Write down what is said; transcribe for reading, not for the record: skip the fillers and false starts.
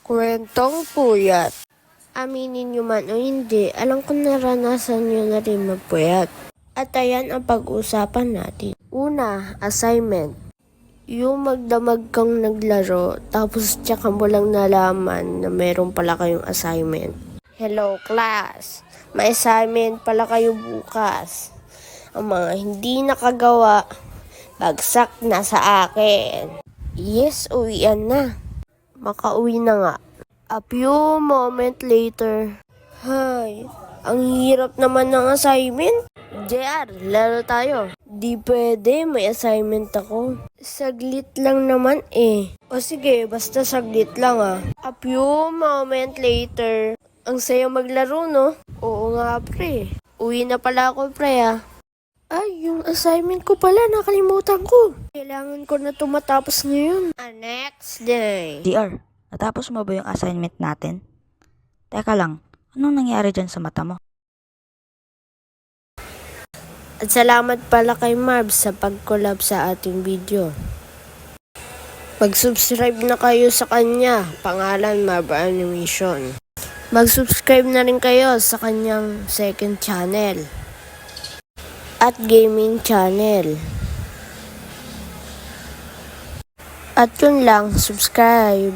Kwentong puyat. Aminin nyo man o hindi, alam ko naranasan nyo na rin magpuyat. At ayan ang pag-uusapan natin. Una, assignment. Yung magdamag kang naglaro, tapos tsaka mo lang nalaman na meron pala kayong assignment. Hello class, may assignment pala kayo bukas. Ang mga hindi nakagawa, bagsak na sa akin. Yes, uwian na. Makauwi na nga. A few moment later. Hay, ang hirap naman ng assignment. JR, laro tayo. Di pwede, may assignment ako. Saglit lang naman eh. O sige, basta saglit lang ah. A few moment later. Ang saya maglaro no? Oo nga pre. Uwi na pala ako pre ah. Ay, yung assignment ko pala, nakalimutan ko. Kailangan ko na tumatapos ngayon. Next day. DR, natapos mo ba yung assignment natin? Teka lang, anong nangyari dyan sa mata mo? At salamat pala kay Marv sa pag-collab sa ating video. Mag-subscribe na kayo sa kanya, pangalan Marv Animation. Mag-subscribe na rin kayo sa kanyang second channel at gaming channel. At yun lang, subscribe.